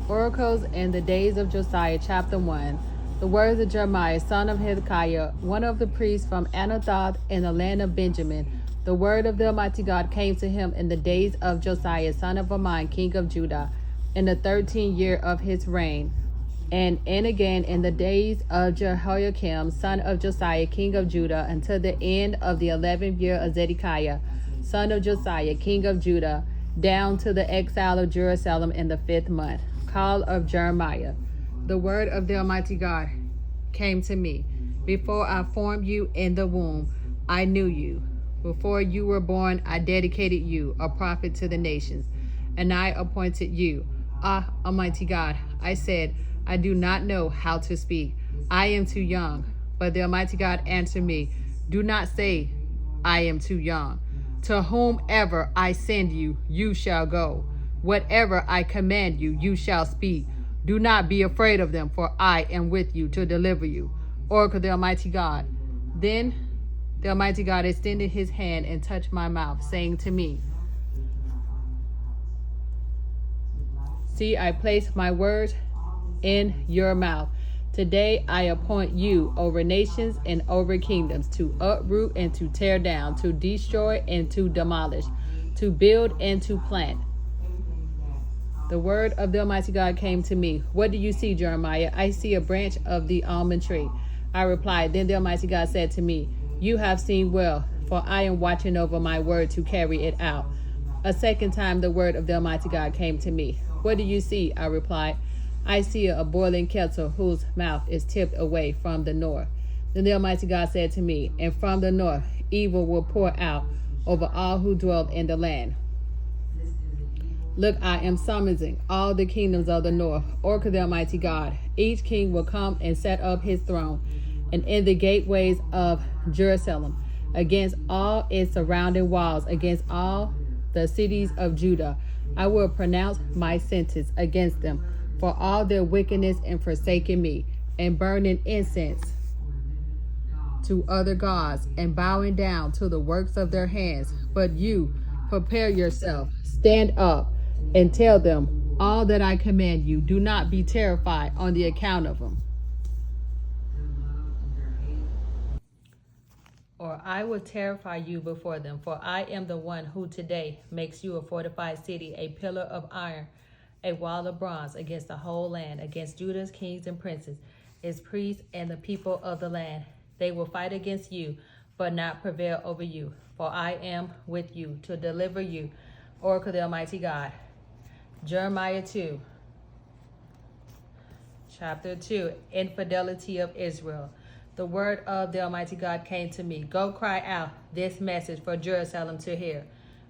Oracles in the days of Josiah, chapter 1. The words of Jeremiah, son of Hezekiah, one of the priests from Anathoth in the land of Benjamin. The word of the Almighty God came to him in the days of Josiah, son of Ammon, king of Judah, in the 13th year of his reign. And again in the days of Jehoiakim, son of Josiah, king of Judah, until the end of the 11th year of Zedekiah, son of Josiah, king of Judah, down to the exile of Jerusalem in the 5th month. Call of Jeremiah. The word of the Almighty God came to me. Before I formed you in the womb, I knew you. Before you were born, I dedicated you, a prophet to the nations, and I appointed you. Ah, Almighty God, I said, I do not know how to speak. I am too young. But the Almighty God answered me, do not say, I am too young. To whomever I send you, you shall go. Whatever I command you, you shall speak. Do not be afraid of them, for I am with you to deliver you. Oracle of the Almighty God. Then the Almighty God extended his hand and touched my mouth, saying to me, see, I place my words in your mouth. Today I appoint you over nations and over kingdoms, to uproot and to tear down, to destroy and to demolish, to build and to plant. The word of the Almighty God came to me. What do you see, Jeremiah? I see a branch of the almond tree. I replied, then the Almighty God said to me, you have seen well, for I am watching over my word to carry it out. A second time the word of the Almighty God came to me. What do you see? I replied, I see a boiling kettle whose mouth is tipped away from the north. Then the Almighty God said to me, and from the north evil will pour out over all who dwell in the land. Look, I am summoning all the kingdoms of the north, Oracle of the Almighty God. Each king will come and set up his throne, and in the gateways of Jerusalem, against all its surrounding walls, against all the cities of Judah, I will pronounce my sentence against them for all their wickedness and forsaking me, and burning incense to other gods, and bowing down to the works of their hands. But you, prepare yourself, stand up, and tell them all that I command you. Do not be terrified on the account of them, or I will terrify you before them. For I am the one who today makes you a fortified city, a pillar of iron, a wall of bronze against the whole land, against Judah's kings and princes, its priests and the people of the land. They will fight against you, but not prevail over you. For I am with you to deliver you, Oracle of the Almighty God. Jeremiah 2, chapter 2, Infidelity of Israel. The word of the Almighty God came to me. Go cry out this message for Jerusalem to hear.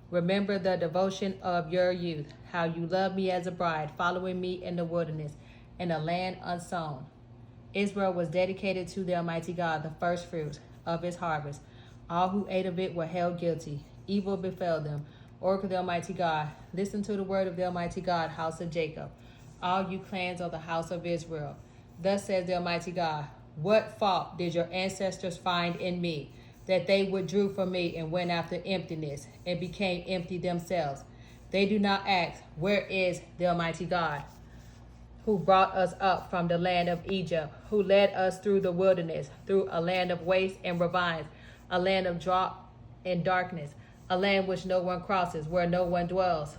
Remember the devotion of your youth, how you loved me as a bride, following me in the wilderness, in a land unsown. Israel was dedicated to the Almighty God, the first fruits of his harvest. All who ate of it were held guilty. Evil befell them. Oracle of the Almighty God, listen to the word of the Almighty God, house of Jacob, all you clans of the house of Israel. Thus says the Almighty God, what fault did your ancestors find in me, that they withdrew from me and went after emptiness, and became empty themselves? They do not ask, where is the Almighty God, who brought us up from the land of Egypt, who led us through the wilderness, through a land of waste and ravines, a land of drought and darkness, a land which no one crosses, where no one dwells.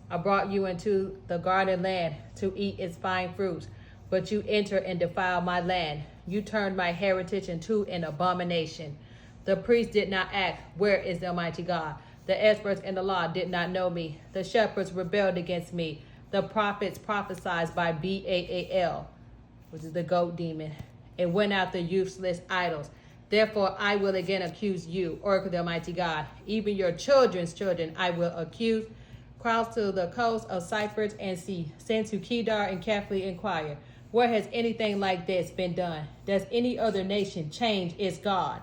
I brought you into the garden land to eat its fine fruits, but you enter and defile my land. You turned my heritage into an abomination. The priests did not ask, where is the Almighty God? The experts in the law did not know me. The shepherds rebelled against me. The prophets prophesied by Baal, which is the goat demon, and went after useless idols. Therefore I will again accuse you, Oracle of the Almighty God. Even your children's children I will accuse. Cross to the coast of Cyprus and see. Send to Kedar and carefully inquire. Where has anything like this been done? Does any other nation change its God,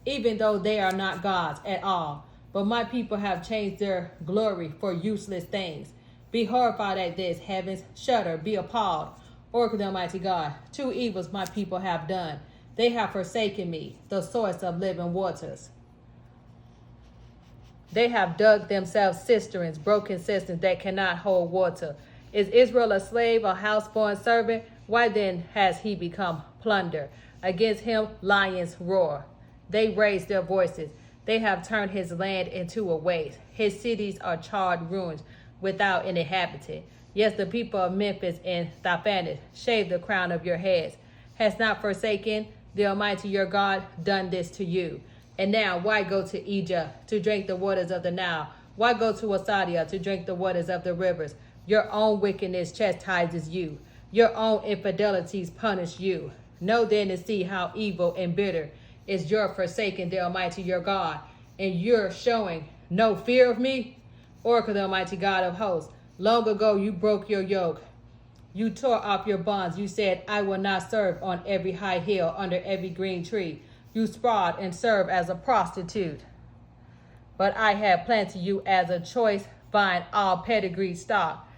even though they are not gods at all? But my people have changed their glory for useless things. Be horrified at this, heavens. Shudder, be appalled, Oracle of the Almighty God. Two evils my people have done. They have forsaken me, the source of living waters. They have dug themselves cisterns, broken cisterns that cannot hold water, Is Israel a slave, a house-born servant? Why then has he become plunder? Against him lions roar. They raise their voices. They have turned his land into a waste. His cities are charred ruins without an inhabitant. Yes, the people of Memphis and Thaphanes shave the crown of your heads. Has not forsaken the Almighty your God done this to you? And now why go to Egypt to drink the waters of the Nile? Why go to Assyria to drink the waters of the rivers? Your own wickedness chastises you. Your own infidelities punish you. Know then and see how evil and bitter is your forsaking the Almighty your God, and you're showing no fear of me? Oracle the Almighty God of hosts, long ago you broke your yoke. You tore off your bonds. You said, I will not serve on every high hill, under every green tree. You sprawled and served as a prostitute. But I have planted you as a choice vine, all pedigree stock.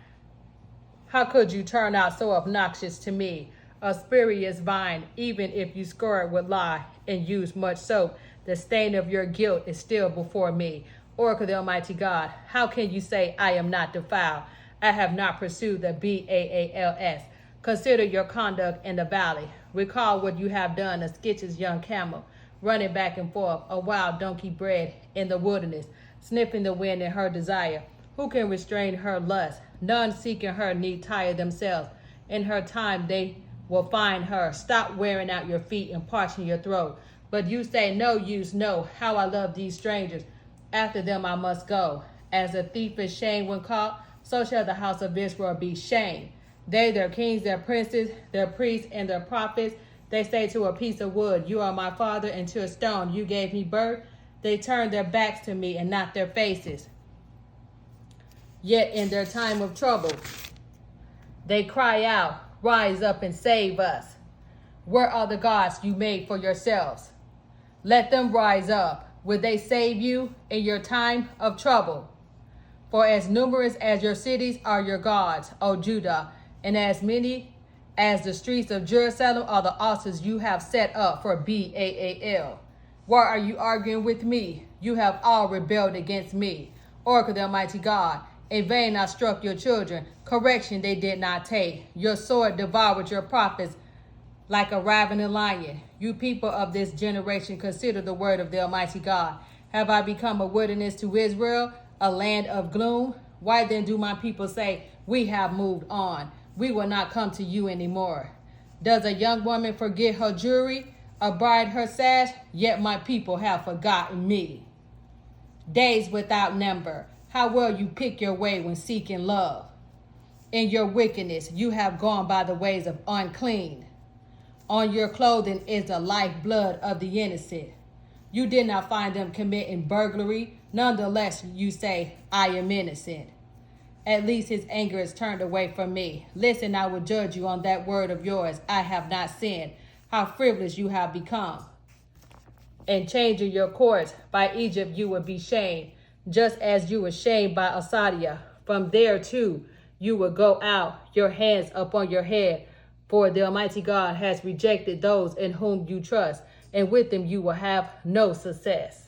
How could you turn out so obnoxious to me? A spurious vine, even if you score it with lye and use much soap, the stain of your guilt is still before me. Oracle the Almighty God, how can you say I am not defiled? I have not pursued the Baals. Consider your conduct in the valley. Recall what you have done, a skittish young camel, running back and forth, a wild donkey bred in the wilderness, sniffing the wind in her desire. Who can restrain her lust? None seeking her need tire themselves. In her time they will find her. Stop wearing out your feet and parching your throat. But you say, no use, no, how I love these strangers. After them I must go. As a thief is shamed when caught, so shall the house of Israel be shamed. They, their kings, their princes, their priests, and their prophets, they say to a piece of wood, you are my father, and to a stone, you gave me birth. They turn their backs to me and not their faces. Yet in their time of trouble, they cry out, rise up and save us. Where are the gods you made for yourselves? Let them rise up. Will they save you in your time of trouble? For as numerous as your cities are your gods, O Judah, and as many as the streets of Jerusalem are the altars you have set up for Baal. Why are you arguing with me? You have all rebelled against me. Oracle the Almighty God, in vain I struck your children. Correction they did not take. Your sword devoured your prophets like a ravening lion. You people of this generation, consider the word of the Almighty God. Have I become a wilderness to Israel, a land of gloom? Why then do my people say, we have moved on. We will not come to you anymore. Does a young woman forget her jewelry, a bride her sash? Yet my people have forgotten me. Days without number, how well you pick your way when seeking love. In your wickedness, you have gone by the ways of unclean. On your clothing is the lifeblood of the innocent. You did not find them committing burglary. Nonetheless, you say, I am innocent. At least his anger is turned away from me. Listen, I will judge you on that word of yours. I have not sinned. How frivolous you have become. And changing your course, by Egypt you will be shamed, just as you were shamed by Assyria. From there too you will go out, your hands upon your head. For the Almighty God has rejected those in whom you trust, and with them you will have no success.